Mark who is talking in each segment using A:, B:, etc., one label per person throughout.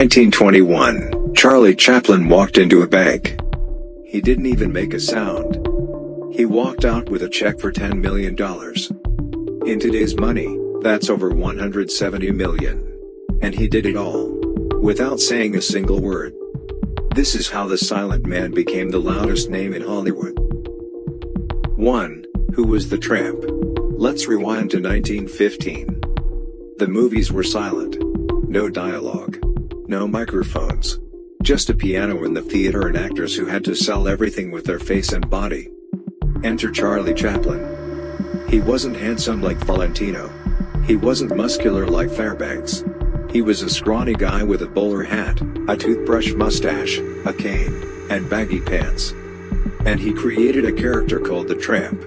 A: 1921, Charlie Chaplin walked into a bank. He didn't even make a sound. He walked out with a check for $10 million. In today's money, that's over $170 million. And he did it all without saying a single word. This is how the silent man became the loudest name in Hollywood. 1. Who was the Tramp? Let's rewind to 1915. The movies were silent. No dialogue. No microphones. Just a piano in the theater and actors who had to sell everything with their face and body. Enter Charlie Chaplin. He wasn't handsome like Valentino. He wasn't muscular like Fairbanks. He was a scrawny guy with a bowler hat, a toothbrush mustache, a cane, and baggy pants. And he created a character called the Tramp.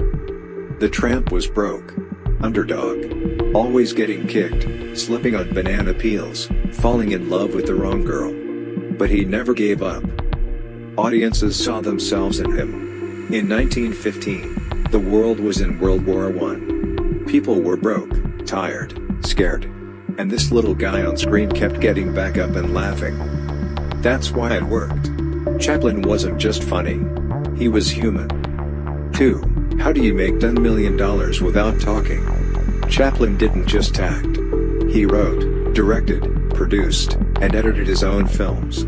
A: The Tramp was broke. Underdog. Always getting kicked, slipping on banana peels, falling in love with the wrong girl. But he never gave up. Audiences saw themselves in him. In 1915, the world was in World War I. People were broke, tired, scared. And this little guy on screen kept getting back up and laughing. That's why it worked. Chaplin wasn't just funny. He was human. 2. How do you make $10 million without talking? Chaplin didn't just act. He wrote, directed, produced, and edited his own films.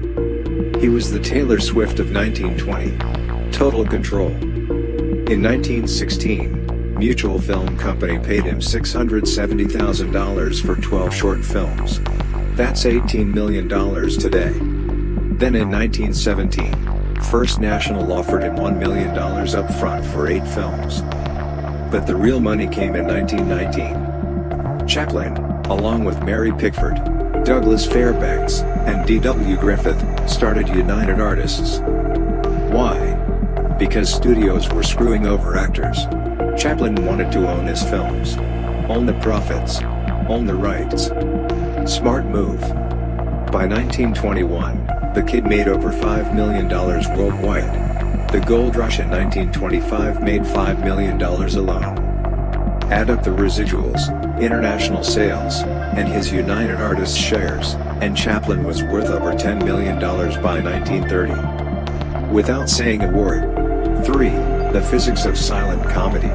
A: He was the Taylor Swift of 1920. Total control. In 1916, Mutual Film Company paid him $670,000 for 12 short films. That's $18 million today. Then in 1917, First National offered him $1 million up front for 8 films. But the real money came in 1919. Chaplin, along with Mary Pickford, Douglas Fairbanks, and D.W. Griffith, started United Artists. Why? Because studios were screwing over actors. Chaplin wanted to own his films. Own the profits. Own the rights. Smart move. By 1921, the kid made over $5 million worldwide. The gold rush in 1925 made $5 million alone. Add up the residuals, international sales, and his United Artists shares, and Chaplin was worth over $10 million by 1930. Without saying a word. 3. The physics of silent comedy.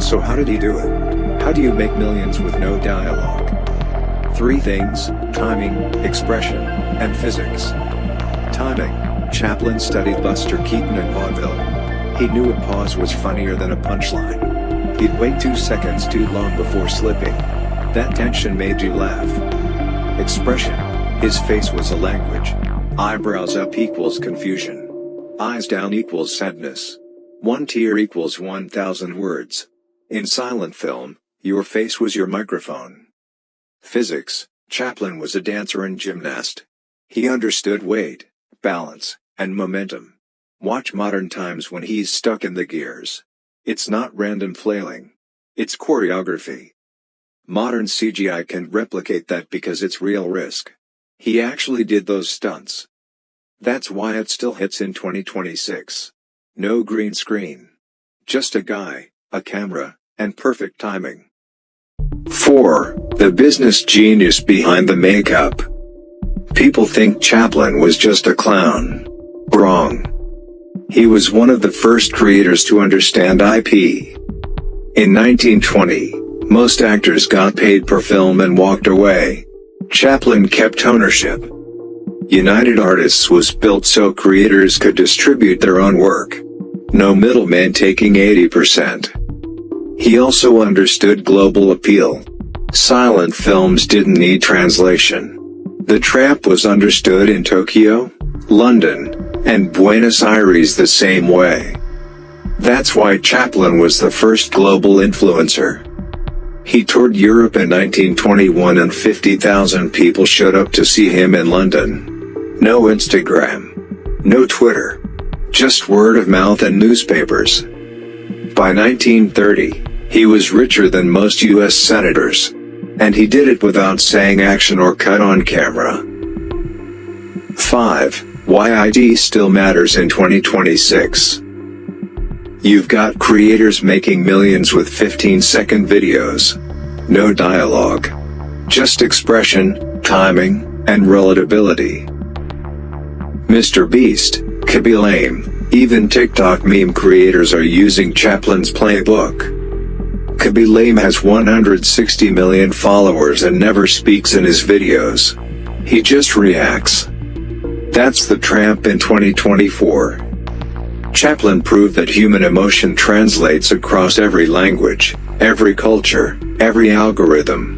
A: So how did he do it? How do you make millions with no dialogue? 3 things: timing, expression, and physics. Timing. Chaplin studied Buster Keaton and vaudeville. He knew a pause was funnier than a punchline. He'd wait 2 seconds too long before slipping. That tension made you laugh. Expression. His face was a language. Eyebrows up equals confusion. Eyes down equals sadness. 1 tear equals 1,000 words. In silent film, your face was your microphone. Physics. Chaplin was a dancer and gymnast. He understood weight, balance, and momentum. Watch Modern Times when he's stuck in the gears. It's not random flailing. It's choreography. Modern CGI can't replicate that because it's real risk. He actually did those stunts. That's why it still hits in 2026. No green screen. Just a guy, a camera, and perfect timing. 4. The business genius behind the makeup. People think Chaplin was just a clown. Wrong. He was one of the first creators to understand IP. In 1920, most actors got paid per film and walked away. Chaplin kept ownership. United Artists was built so creators could distribute their own work. No middleman taking 80%. He also understood global appeal. Silent films didn't need translation. The Tramp was understood in Tokyo, London, and Buenos Aires the same way. That's why Chaplin was the first global influencer. He toured Europe in 1921 and 50,000 people showed up to see him in London. No Instagram. No Twitter. Just word of mouth and newspapers. By 1930, he was richer than most US senators. And he did it without saying action or cut on camera. 5. Why ID still matters in 2026. You've got creators making millions with 15-second videos. No dialogue. Just expression, timing, and relatability. Mr. Beast, could be lame. Even TikTok meme creators are using Chaplin's playbook. Could be lame has 160 million followers and never speaks in his videos. He just reacts. That's the Tramp in 2024. Chaplin proved that human emotion translates across every language, every culture, every algorithm.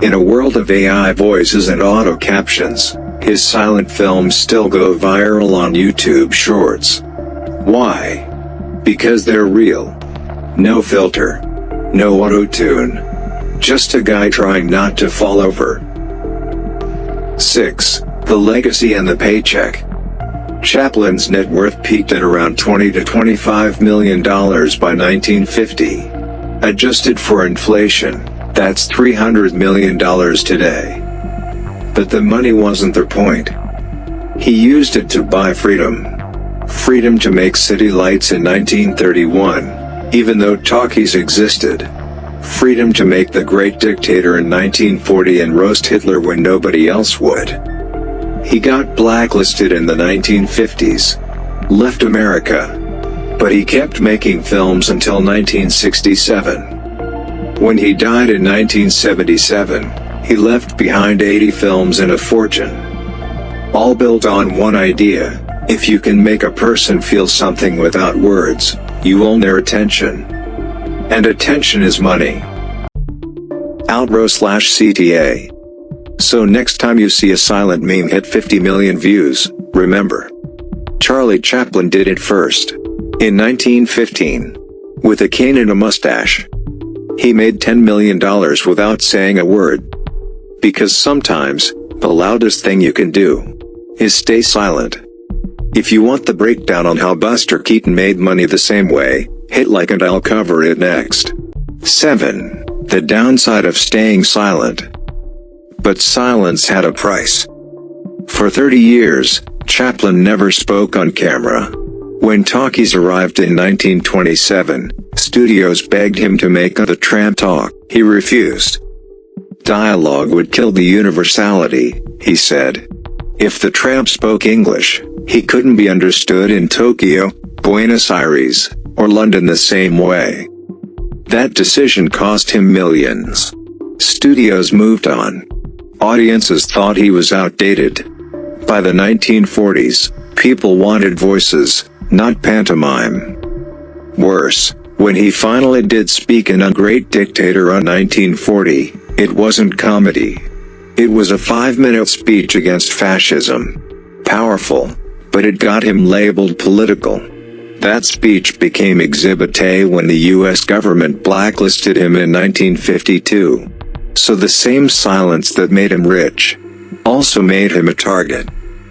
A: In a world of AI voices and auto captions, his silent films still go viral on YouTube Shorts. Why? Because they're real. No filter. No auto-tune. Just a guy trying not to fall over. 6. The legacy and the paycheck. Chaplin's net worth peaked at around $20 to $25 million by 1950. Adjusted for inflation, that's $300 million today. But the money wasn't the point. He used it to buy freedom. Freedom to make city lights in 1931, even though talkies existed. Freedom to make The Great Dictator in 1940 and roast Hitler when nobody else would. He got blacklisted in the 1950s. Left America. But he kept making films until 1967. When he died in 1977, he left behind 80 films and a fortune. All built on one idea: if you can make a person feel something without words, you own their attention. And attention is money. Outro/CTA. So next time you see a silent meme hit 50 million views, remember, Charlie Chaplin did it first. In 1915. With a cane and a mustache. He made $10 million without saying a word. Because sometimes, the loudest thing you can do is stay silent. If you want the breakdown on how Buster Keaton made money the same way, hit like and I'll cover it next. 7. The downside of staying silent. But silence had a price. For 30 years, Chaplin never spoke on camera. When talkies arrived in 1927, studios begged him to make the Tramp talk. He refused. Dialogue would kill the universality, he said. If the Tramp spoke English, he couldn't be understood in Tokyo, Buenos Aires, or London the same way. That decision cost him millions. Studios moved on. Audiences thought he was outdated. By the 1940s, people wanted voices, not pantomime. Worse, when he finally did speak in A Great Dictator on 1940, it wasn't comedy. It was a 5-minute speech against fascism. Powerful, but it got him labeled political. That speech became Exhibit A when the US government blacklisted him in 1952. So the same silence that made him rich also made him a target.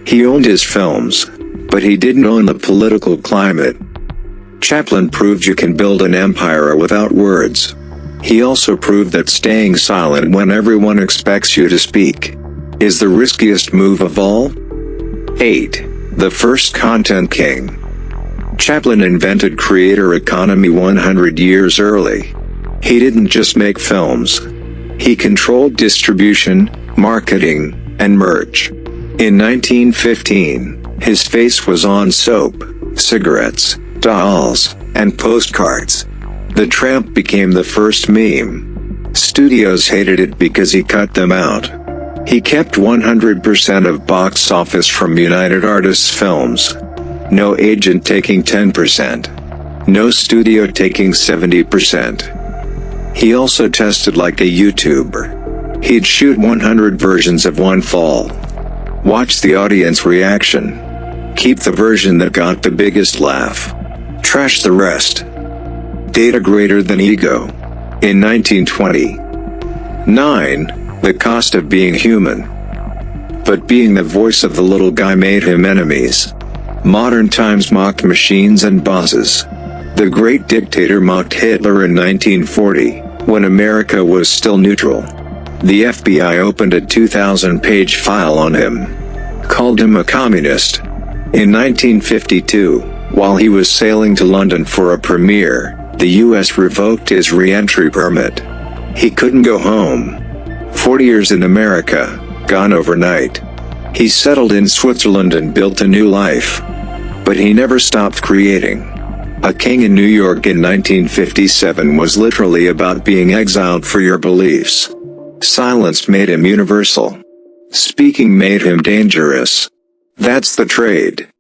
A: He owned his films, but he didn't own the political climate. Chaplin proved you can build an empire without words. He also proved that staying silent when everyone expects you to speak is the riskiest move of all. 8. The first content king. Chaplin invented creator economy 100 years early. He didn't just make films. He controlled distribution, marketing, and merch. In 1915, his face was on soap, cigarettes, dolls, and postcards. The Tramp became the first meme. Studios hated it because he cut them out. He kept 100% of box office from United Artists films. No agent taking 10%. No studio taking 70%. He also tested like a YouTuber. He'd shoot 100 versions of one fall. Watch the audience reaction. Keep the version that got the biggest laugh. Trash the rest. Data greater than ego. In 1920. 9. The cost of being human. But being the voice of the little guy made him enemies. Modern times mocked machines and bosses. The Great Dictator mocked Hitler in 1940, when America was still neutral. The FBI opened a 2,000-page file on him. Called him a communist. In 1952, while he was sailing to London for a premiere, the US revoked his re-entry permit. He couldn't go home. 40 years in America, gone overnight. He settled in Switzerland and built a new life. But he never stopped creating. A King in New York in 1957 was literally about being exiled for your beliefs. Silenced made him universal. Speaking made him dangerous. That's the trade.